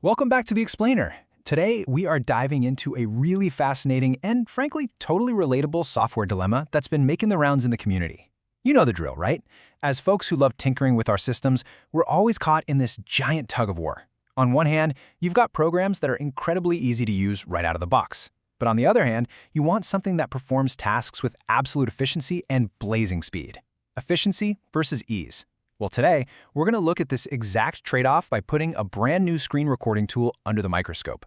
Welcome back to The Explainer. Today, we are diving into a really fascinating and, frankly, totally relatable software dilemma that's been making the rounds in the community. You know the drill, right? As folks who love tinkering with our systems, we're always caught in this giant tug-of-war. On one hand, you've got programs that are incredibly easy to use right out of the box. But on the other hand, you want something that performs tasks with absolute efficiency and blazing speed. Efficiency versus ease. Well, today, we're going to look at this exact trade-off by putting a brand new screen recording tool under the microscope.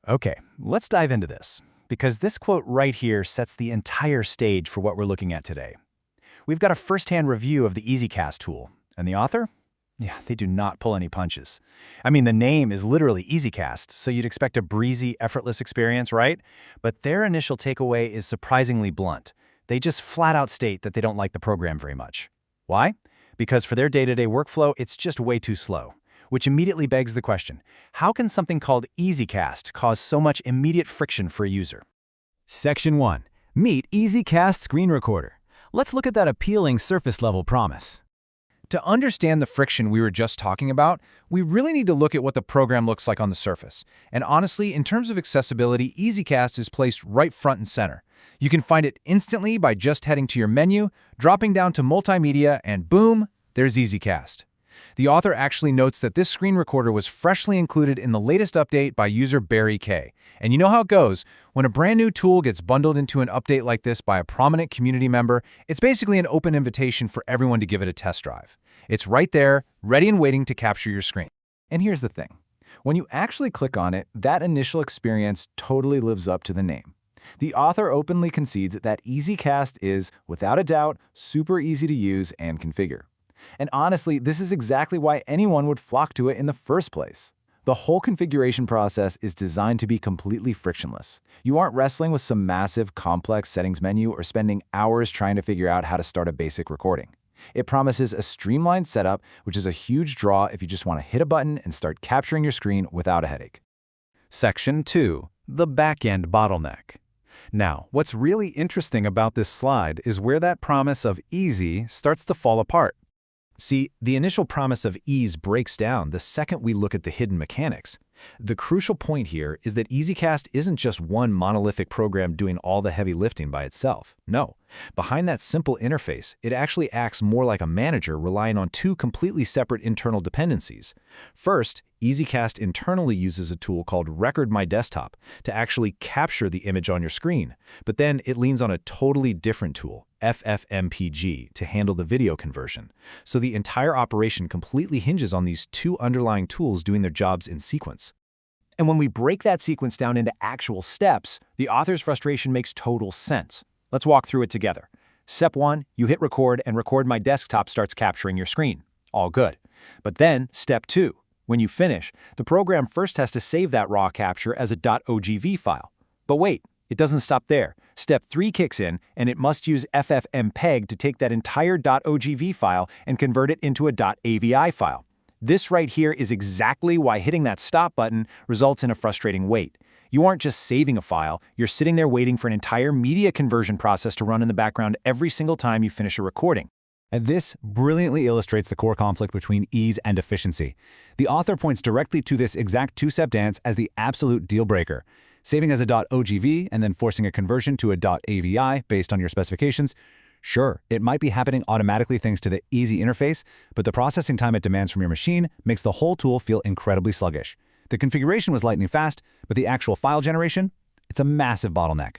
Okay, let's dive into this, because this quote right here sets the entire stage for what we're looking at today. We've got a first-hand review of the EasyCast tool, and the author? Yeah, they do not pull any punches. I mean, the name is literally EasyCast, so you'd expect a breezy, effortless experience, right? But their initial takeaway is surprisingly blunt. They just flat-out state that they don't like the program very much. Why? Because for their day-to-day workflow, it's just way too slow. Which immediately begs the question, how can something called EasyCast cause so much immediate friction for a user? Section 1. Meet EasyCast Screen Recorder. Let's look at that appealing surface-level promise. To understand the friction we were just talking about, we really need to look at what the program looks like on the surface. And honestly, in terms of accessibility, EasyCast is placed right front and center. You can find it instantly by just heading to your menu, dropping down to Multimedia, and boom, there's EasyCast. The author actually notes that this screen recorder was freshly included in the latest update by user Barry K. And you know how it goes. When a brand new tool gets bundled into an update like this by a prominent community member, it's basically an open invitation for everyone to give it a test drive. It's right there, ready and waiting to capture your screen. And here's the thing. When you actually click on it, that initial experience totally lives up to the name. The author openly concedes that EasyCast is, without a doubt, super easy to use and configure. And honestly, this is exactly why anyone would flock to it in the first place. The whole configuration process is designed to be completely frictionless. You aren't wrestling with some massive, complex settings menu or spending hours trying to figure out how to start a basic recording. It promises a streamlined setup, which is a huge draw if you just want to hit a button and start capturing your screen without a headache. Section 2. The backend bottleneck. Now, what's really interesting about this slide is where that promise of easy starts to fall apart. See, the initial promise of ease breaks down the second we look at the hidden mechanics. The crucial point here is that EasyCast isn't just one monolithic program doing all the heavy lifting by itself. No. Behind that simple interface, it actually acts more like a manager relying on two completely separate internal dependencies. First, EasyCast internally uses a tool called recordmydesktop to actually capture the image on your screen, but then it leans on a totally different tool, ffmpeg, to handle the video conversion. So the entire operation completely hinges on these two underlying tools doing their jobs in sequence. And when we break that sequence down into actual steps, the author's frustration makes total sense. Let's walk through it together. Step 1, you hit record and recordmydesktop starts capturing your screen. All good. But then, step 2, when you finish, the program first has to save that raw capture as a .ogv file. But wait, it doesn't stop there. Step 3 kicks in, and it must use ffmpeg to take that entire .ogv file and convert it into a .avi file. This right here is exactly why hitting that stop button results in a frustrating wait. You aren't just saving a file, you're sitting there waiting for an entire media conversion process to run in the background every single time you finish a recording. And this brilliantly illustrates the core conflict between ease and efficiency. The author points directly to this exact two-step dance as the absolute deal breaker. Saving as a .ogv and then forcing a conversion to a .avi based on your specifications. Sure, it might be happening automatically thanks to the easy interface, but the processing time it demands from your machine makes the whole tool feel incredibly sluggish. The configuration was lightning fast, but the actual file generation, it's a massive bottleneck.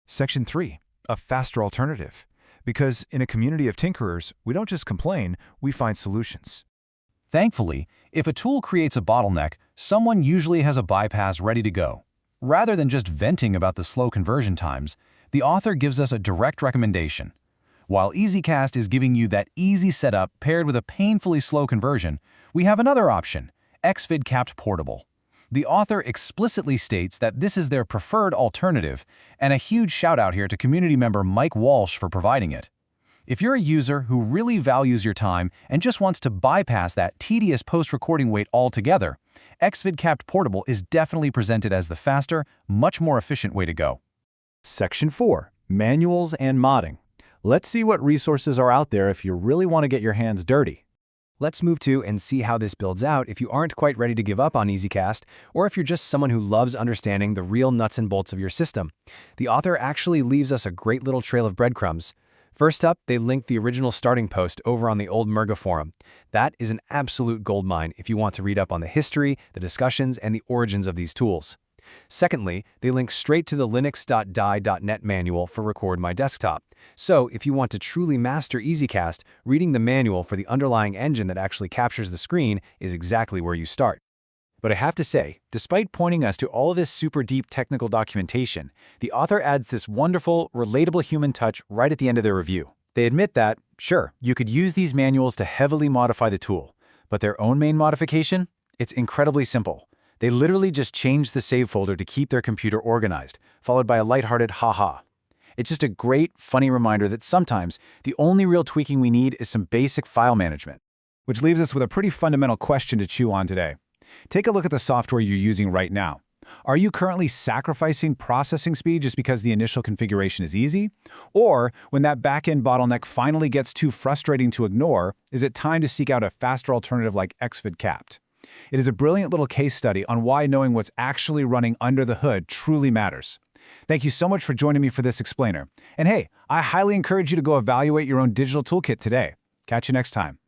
Section 3. A faster alternative. Because in a community of tinkerers, we don't just complain, we find solutions. Thankfully, if a tool creates a bottleneck, someone usually has a bypass ready to go. Rather than just venting about the slow conversion times, the author gives us a direct recommendation. While EasyCast is giving you that easy setup paired with a painfully slow conversion, we have another option, xvidcapped Portable. The author explicitly states that this is their preferred alternative, and a huge shout out here to community member Mike Walsh for providing it. If you're a user who really values your time and just wants to bypass that tedious post-recording wait altogether, xvidcapped Portable is definitely presented as the faster, much more efficient way to go. Section 4. Manuals and modding. Let's see what resources are out there if you really want to get your hands dirty. Let's move to and see how this builds out if you aren't quite ready to give up on EasyCast, or if you're just someone who loves understanding the real nuts and bolts of your system. The author actually leaves us a great little trail of breadcrumbs. First up, they link the original starting post over on the old Murga forum. That is an absolute goldmine if you want to read up on the history, the discussions, and the origins of these tools. Secondly, they link straight to the linux.die.net manual for Record My Desktop. So, if you want to truly master EasyCast, reading the manual for the underlying engine that actually captures the screen is exactly where you start. But I have to say, despite pointing us to all of this super deep technical documentation, the author adds this wonderful, relatable human touch right at the end of their review. They admit that, sure, you could use these manuals to heavily modify the tool, but their own main modification? It's incredibly simple. They literally just change the save folder to keep their computer organized, followed by a lighthearted haha. It's just a great, funny reminder that sometimes the only real tweaking we need is some basic file management. Which leaves us with a pretty fundamental question to chew on today. Take a look at the software you're using right now. Are you currently sacrificing processing speed just because the initial configuration is easy? Or, when that back-end bottleneck finally gets too frustrating to ignore, is it time to seek out a faster alternative like xvidcapt? It is a brilliant little case study on why knowing what's actually running under the hood truly matters. Thank you so much for joining me for this explainer. And hey, I highly encourage you to go evaluate your own digital toolkit today. Catch you next time.